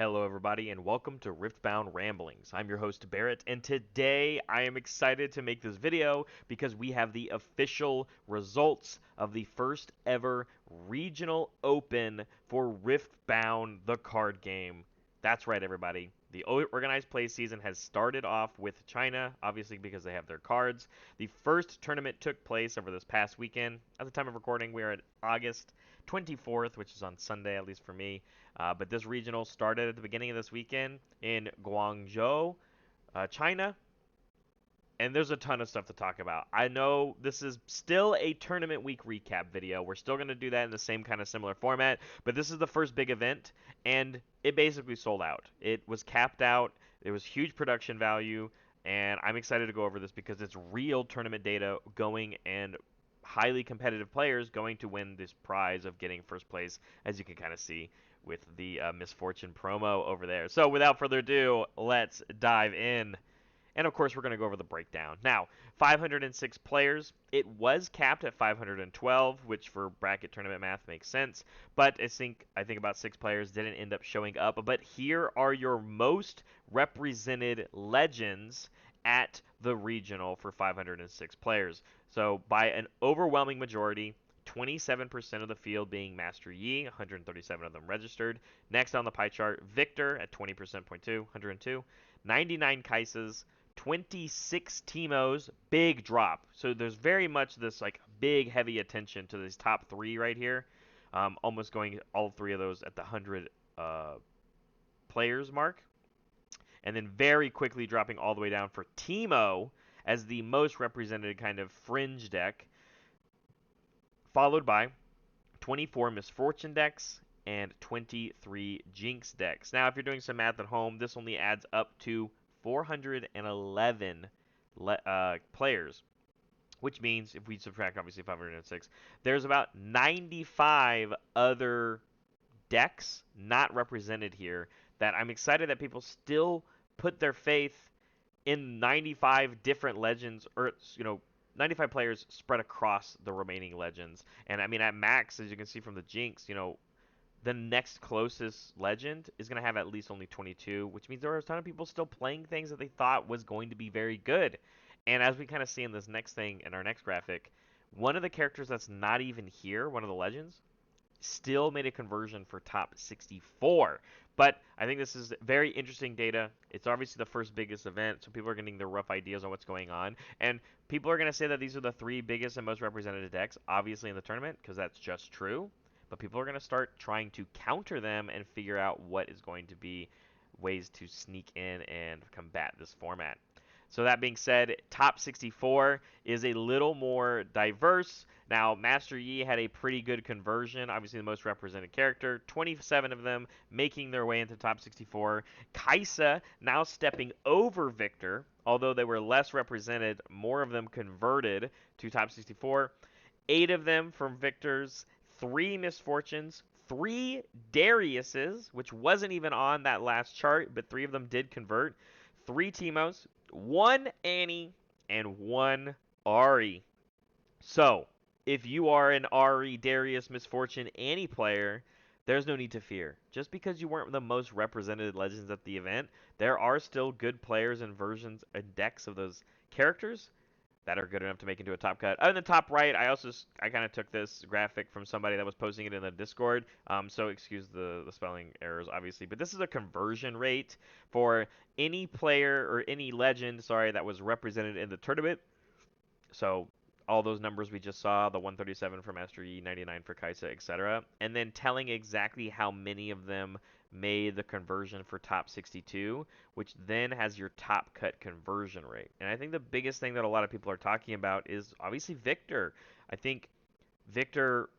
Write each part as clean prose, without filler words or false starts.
Hello, everybody, and welcome to Riftbound Ramblings. I'm your host, Barrett, and today I am excited to make this video because we have the official results of the first ever Regional Open for Riftbound, the card game. That's right, everybody. The organized play season has started off with China, obviously because they have their cards. The first tournament took place over this past weekend. At the time of recording, we are at August 24th, which is on Sunday, at least for me. But this regional started at the beginning of this weekend in Guangzhou, China, and there's a ton of stuff to talk about. I know this is still a tournament week recap video. We're still going to do that in the same kind of similar format, but this is the first big event, and it basically sold out. It was capped out. There was huge production value, and I'm excited to go over this because it's real tournament data going and highly competitive players going to win this prize of getting first place, as you can kind of see with the Misfortune promo over there. So without further ado, let's dive in. And of course, we're going to go over the breakdown. Now, 506 players. It was capped at 512, which for bracket tournament math makes sense. But I think about 6 players didn't end up showing up. But here are your most represented legends at the regional for 506 players. So by an overwhelming majority, 27% of the field being Master Yi, 137 of them registered. Next on the pie chart, Victor at 20%.2, 102. 99 Kaisas, 26 Teemos, big drop. So there's very much this like big heavy attention to these top 3 right here. Almost going all 3 of those at the 100 players mark. And then very quickly dropping all the way down for Teemo as the most represented kind of fringe deck, followed by 24 Misfortune decks and 23 Jinx decks. Now, if you're doing some math at home, this only adds up to 411 players, which means if we subtract obviously 506, there's about 95 other decks not represented here that I'm excited that people still put their faith in 95 different legends, or 95 players spread across the remaining legends. And I mean, at max, as you can see from the Jinx, the next closest legend is going to have at least only 22, which means there are a ton of people still playing things that they thought was going to be very good. And as we kind of see in this next thing, in our next graphic, one of the characters that's not even here, one of the legends, still made a conversion for top 64. But I think this is very interesting data. It's obviously the first biggest event, so people are getting their rough ideas on what's going on. And people are going to say that these are the 3 biggest and most represented decks, obviously, in the tournament, because that's just true. But people are going to start trying to counter them and figure out what is going to be ways to sneak in and combat this format. So that being said, top 64 is a little more diverse. Now, Master Yi had a pretty good conversion, obviously the most represented character, 27 of them making their way into top 64. Kaisa now stepping over Victor, although they were less represented, more of them converted to top 64. 8 of them from Victor's, 3 Misfortunes, 3 Dariuses, which wasn't even on that last chart, but 3 of them did convert. 3 Teemos, 1 Annie, and 1 Ari. So, if you are an Ari, Darius, Misfortune, Annie player, there's no need to fear. Just because you weren't the most represented legends at the event, there are still good players and versions and decks of those characters that are good enough to make into a top cut. In the top right, I kind of took this graphic from somebody that was posting it in the Discord. So excuse the spelling errors, obviously. But this is a conversion rate for any player or any legend, sorry, that was represented in the tournament. So all those numbers we just saw, the 137 for Master Yi, 99 for Kaisa, etc. And then telling exactly how many of them made the conversion for top 62, which then has your top cut conversion rate. And I think the biggest thing that a lot of people are talking about is obviously Victor. I think Victor,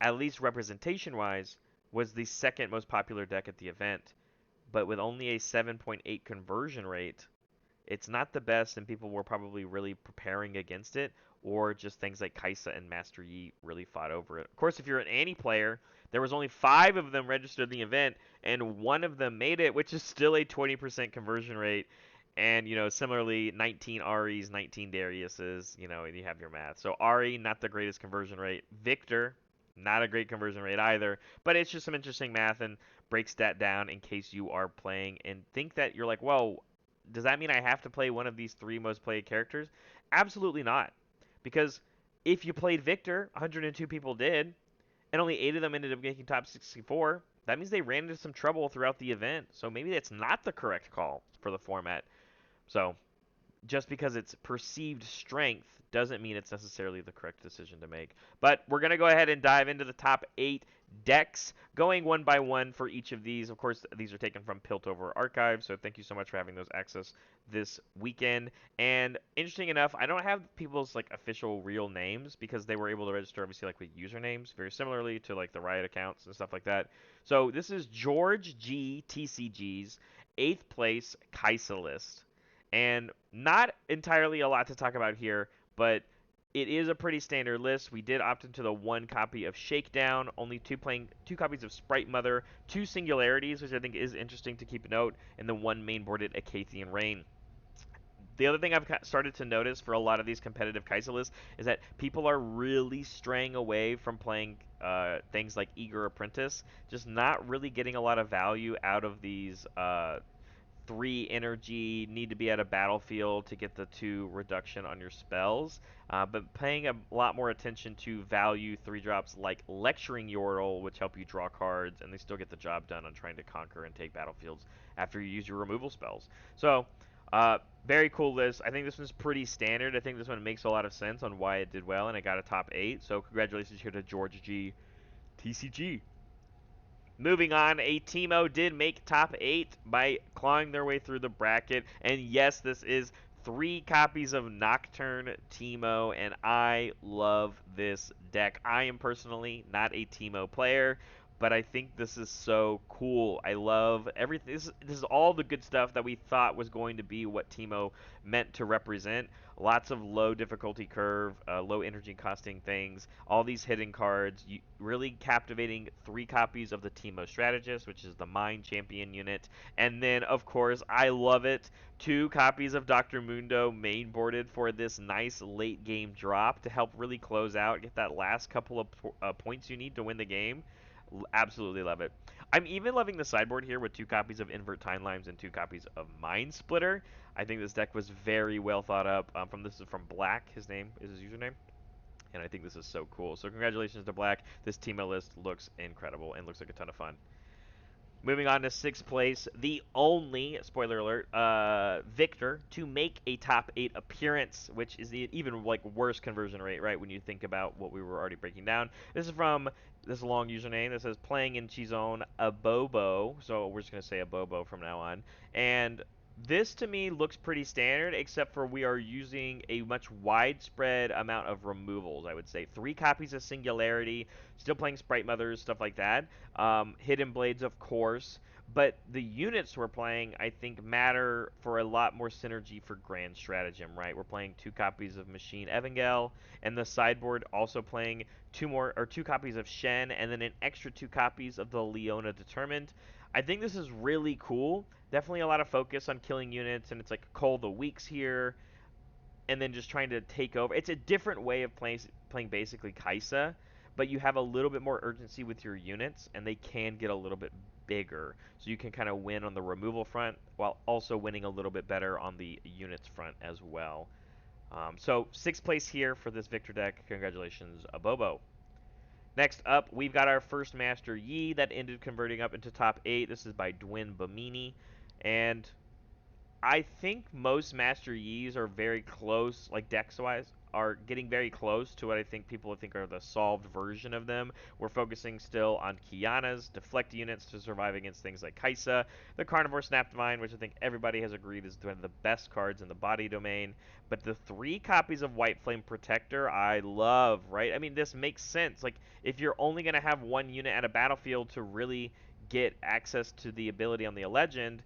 at least representation-wise, was the second most popular deck at the event. But with only a 7.8 conversion rate, it's not the best, and people were probably really preparing against it, or just things like Kaisa and Master Yi really fought over it. Of course, if you're an Annie player, there was only 5 of them registered in the event, and 1 of them made it, which is still a 20% conversion rate. And, similarly, 19 Aris, 19 Dariuses, and you have your math. So Ari, not the greatest conversion rate. Victor, not a great conversion rate either. But it's just some interesting math, and breaks that down in case you are playing and think that you're like, well, does that mean I have to play one of these three most played characters? Absolutely not. Because if you played Victor, 102 people did, and only 8 of them ended up making top 64, that means they ran into some trouble throughout the event. So maybe that's not the correct call for the format. So just because it's perceived strength doesn't mean it's necessarily the correct decision to make. But we're going to go ahead and dive into the top 8 decks, going one by one for each of these. Of course, these are taken from Piltover Archive, so thank you so much for having those access this weekend. And interesting enough, I don't have people's like official real names because they were able to register obviously like with usernames, very similarly to like the Riot accounts and stuff like that. So this is George G TCG's 8th place Kaisa list. And not entirely a lot to talk about here, but it is a pretty standard list. We did opt into the one copy of Shakedown, only two copies of Sprite Mother, two Singularities, which I think is interesting to keep note, and then one mainboarded Acathian Rain. The other thing I've started to notice for a lot of these competitive Kaiser lists is that people are really straying away from playing things like Eager Apprentice, just not really getting a lot of value out of these 3 energy, need to be at a battlefield to get the 2 reduction on your spells, but paying a lot more attention to value 3 drops like Lecturing Yordle, which help you draw cards, and they still get the job done on trying to conquer and take battlefields after you use your removal spells. So, very cool list. I think this one's pretty standard. I think this one makes a lot of sense on why it did well, and it got a top 8. So congratulations here to George G. TCG. Moving on, a Teemo did make top 8 by clawing their way through the bracket. And yes, this is 3 copies of Nocturne Teemo, and I love this deck. I am personally not a Teemo player, but I think this is so cool. I love everything. This is all the good stuff that we thought was going to be what Teemo meant to represent. Lots of low difficulty curve, low energy costing things, all these hidden cards, really captivating 3 copies of the Teemo Strategist, which is the Mind Champion unit, and then, of course, I love it, 2 copies of Dr. Mundo mainboarded for this nice late game drop to help really close out, get that last couple of points you need to win the game. Absolutely love it. I'm even loving the sideboard here with 2 copies of Invert Timelines and 2 copies of Mind Splitter. I think this deck was very well thought up. This is from Black. His name is his username, and I think this is so cool. So congratulations to Black. This Teemo list looks incredible and looks like a ton of fun. Moving on to 6th place, the only, spoiler alert, Victor to make a top 8 appearance, which is the even like worse conversion rate, right, when you think about what we were already breaking down. This is from this long username that says playing in Chizone Abobo, so we're just going to say Abobo from now on. And this to me looks pretty standard, except for we are using a much widespread amount of removals, I would say. 3 copies of Singularity, still playing Sprite Mothers, stuff like that. Hidden Blades, of course. But the units we're playing, I think, matter for a lot more synergy for Grand Stratagem, right? We're playing 2 copies of Machine Evangel, and the sideboard also playing 2 copies of Shen, and then an extra 2 copies of the Leona Determined. I think this is really cool. Definitely a lot of focus on killing units, and it's like Cull the Weeks here, and then just trying to take over. It's a different way of playing basically Kaisa, but you have a little bit more urgency with your units, and they can get a little bit bigger. So you can kind of win on the removal front while also winning a little bit better on the units front as well. So 6th place here for this Victor deck. Congratulations, Abobo. Next up, we've got our first Master Yi that ended converting up into top 8. This is by Dwin Bamini. And I think most Master Yis are very close, like decks-wise, are getting very close to what I think people think are the solved version of them. We're focusing still on Kiana's deflect units to survive against things like Kaisa, the Carnivore Snapdivine, which I think everybody has agreed is one of the best cards in the body domain. But the 3 copies of White Flame Protector, I love, right? I mean, this makes sense. Like, if you're only going to have 1 unit at a battlefield to really get access to the ability on the legend,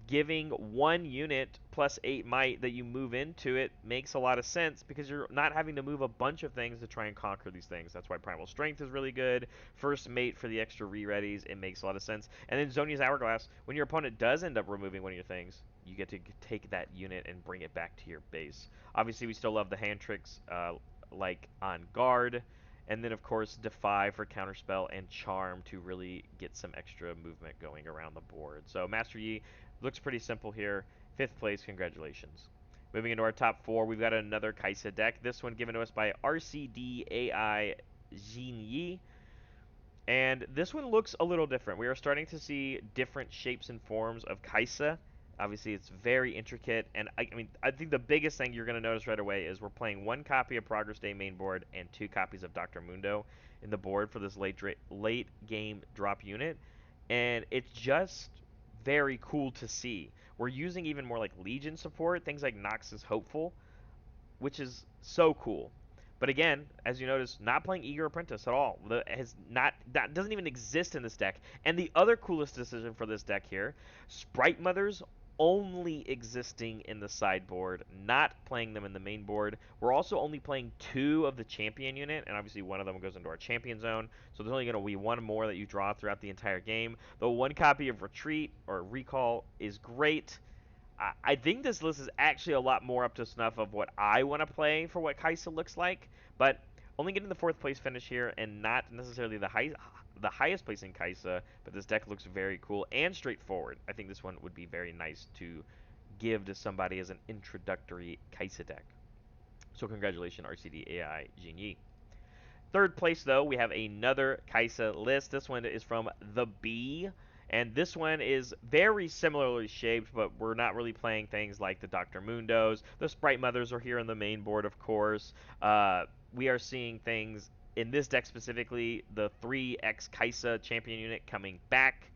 giving 1 unit plus 8 might that you move into it makes a lot of sense because you're not having to move a bunch of things to try and conquer these things. That's why Primal Strength is really good. First Mate for the extra re-readies, it makes a lot of sense. And then Zonia's Hourglass, when your opponent does end up removing one of your things, you get to take that unit and bring it back to your base. Obviously, we still love the hand tricks like on guard And then, of course, Defy for Counterspell and Charm to really get some extra movement going around the board. So Master Yi looks pretty simple here. 5th place, congratulations. Moving into our top 4, we've got another Kaisa deck. This one given to us by RCD AI Jin Yi. And this one looks a little different. We are starting to see different shapes and forms of Kaisa. Obviously, it's very intricate, and I think the biggest thing you're going to notice right away is we're playing 1 copy of Progress Day main board and 2 copies of Dr. Mundo in the board for this late game drop unit, and it's just very cool to see. We're using even more like Legion support, things like Nox's Hopeful, which is so cool. But again, as you notice, not playing Eager Apprentice at all. That doesn't even exist in this deck. And the other coolest decision for this deck here, Sprite Mothers only existing in the sideboard, not playing them in the main board. We're also only playing 2 of the champion unit, and obviously one of them goes into our champion zone. So there's only going to be 1 more that you draw throughout the entire game. The 1 copy of Retreat or Recall is great. I think this list is actually a lot more up to snuff of what I want to play for what Kaisa looks like, but only getting the 4th place finish here and not necessarily the highest place in Kaisa, but this deck looks very cool and straightforward. I think this one would be very nice to give to somebody as an introductory Kaisa deck. So congratulations, RCD AI Jinyi. 3rd place, though, we have another Kaisa list. This one is from The Bee. And this one is very similarly shaped, but we're not really playing things like the Dr. Mundos. The Sprite Mothers are here on the main board, of course. We are seeing things in this deck specifically, the 3x Kaisa champion unit coming back.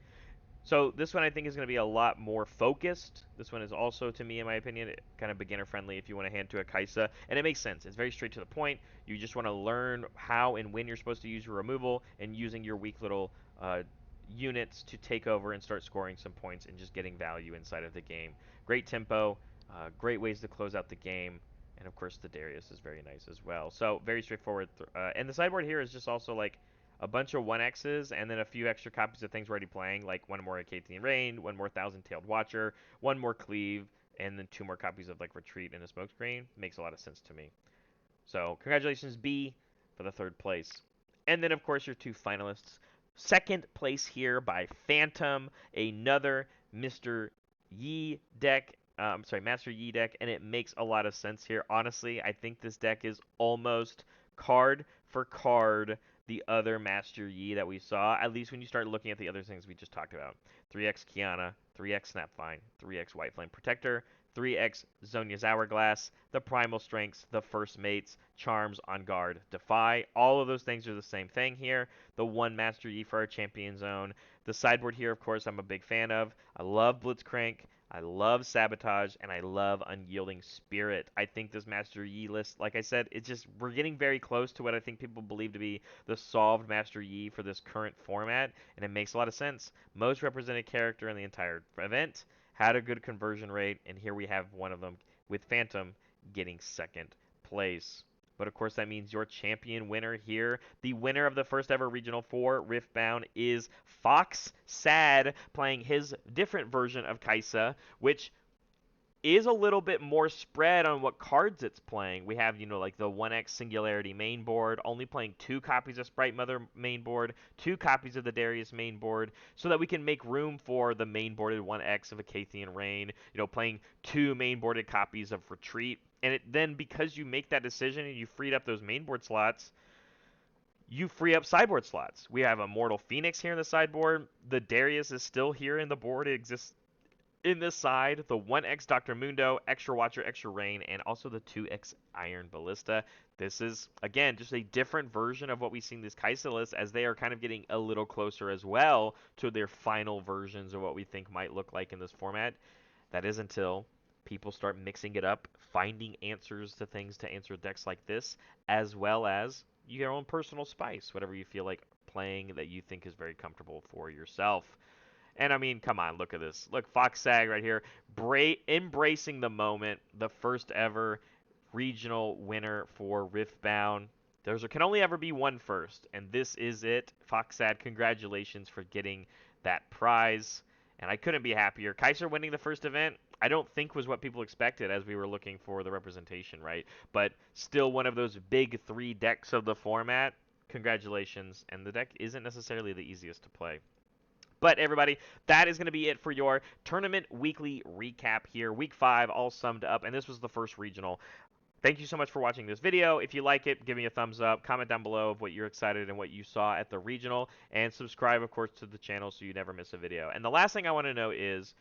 So this one I think is going to be a lot more focused. This one is also, to me, in my opinion, kind of beginner friendly if you want to hand to a Kaisa. And it makes sense. It's very straight to the point. You just want to learn how and when you're supposed to use your removal and using your weak little units to take over and start scoring some points and just getting value inside of the game. Great tempo, great ways to close out the game. And of course, the Darius is very nice as well. So very straightforward. And the sideboard here is just also like a bunch of 1Xs and then a few extra copies of things we're already playing, like 1 more Acathian Rain, 1 more Thousand-Tailed Watcher, 1 more Cleave, and then 2 more copies of like Retreat and a Smokescreen. Makes a lot of sense to me. So congratulations, B, for the 3rd place. And then, of course, your 2 finalists. 2nd place here by Phantom, another Mr. Yi deck. Master Yi deck, and it makes a lot of sense here. Honestly, I think this deck is almost card for card the other Master Yi that we saw, at least when you start looking at the other things we just talked about. 3x Kiana, 3x Snapvine, 3x White Flame Protector, 3x Zonia's Hourglass, the Primal Strengths, the First Mates, Charms, On Guard, Defy. All of those things are the same thing here. The 1 Master Yi for our Champion Zone. The sideboard here, of course, I'm a big fan of. I love Blitzcrank. I love Sabotage, and I love Unyielding Spirit. I think this Master Yi list, like I said, we're getting very close to what I think people believe to be the solved Master Yi for this current format, and it makes a lot of sense. Most represented character in the entire event, had a good conversion rate, and here we have one of them with Phantom getting 2nd place. But of course, that means your champion winner here, the winner of the first ever Regional 4 Riftbound, is Fox Sad, playing his different version of Kaisa, which is a little bit more spread on what cards it's playing. We have, like the 1x Singularity main board, only playing 2 copies of Sprite Mother main board, 2 copies of the Darius main board, so that we can make room for the main boarded 1x of Acathian Rain, playing 2 main boarded copies of Retreat. And then because you make that decision and you freed up those main board slots, you free up sideboard slots. We have a Mortal Phoenix here in the sideboard. The Darius is still here in the board. It exists in this side, the 1x Dr. Mundo, extra Watcher, extra Rain, and also the 2x Iron Ballista. This is, again, just a different version of what we see in this Kaisa list, as they are kind of getting a little closer as well to their final versions of what we think might look like in this format. That is until people start mixing it up, finding answers to things to answer decks like this, as well as your own personal spice, whatever you feel like playing that you think is very comfortable for yourself. And I mean, come on, look at this. Look, Fox Sag right here, embracing the moment, the first ever regional winner for Riftbound. There can only ever be one first, and this is it. Fox Sad, congratulations for getting that prize. And I couldn't be happier. Kaiser winning the first event, I don't think was what people expected as we were looking for the representation, right? But still one of those big 3 decks of the format. congratulations. And the deck isn't necessarily the easiest to play. But everybody, that is going to be it for your tournament weekly recap here. Week 5 all summed up, and this was the first regional. Thank you so much for watching this video. If you like it, give me a thumbs up. Comment down below of what you're excited and what you saw at the regional. And subscribe, of course, to the channel so you never miss a video. And the last thing I want to know is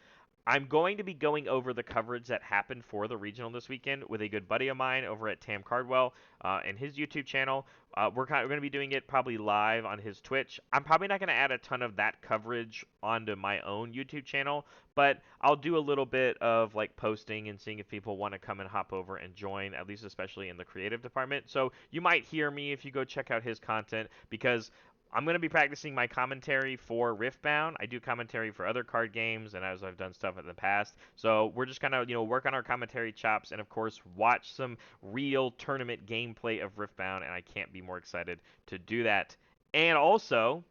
I'm going to be going over the coverage that happened for the regional this weekend with a good buddy of mine over at Tam Cardwell and his YouTube channel. We're going to be doing it probably live on his Twitch. I'm probably not going to add a ton of that coverage onto my own YouTube channel, but I'll do a little bit of like posting and seeing if people want to come and hop over and join, at least especially in the creative department. So you might hear me if you go check out his content because I'm going to be practicing my commentary for Riftbound. I do commentary for other card games, and as I've done stuff in the past. So we're just going to, work on our commentary chops, and of course, watch some real tournament gameplay of Riftbound. And I can't be more excited to do that. And also,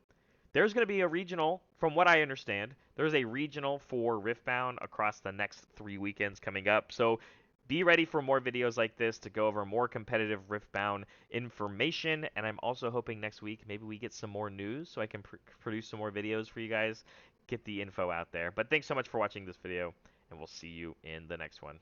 there's going to be a regional, from what I understand. There's a regional for Riftbound across the next 3 weekends coming up. So be ready for more videos like this to go over more competitive Riftbound information. And I'm also hoping next week maybe we get some more news so I can produce some more videos for you guys, get the info out there. But thanks so much for watching this video, and we'll see you in the next one.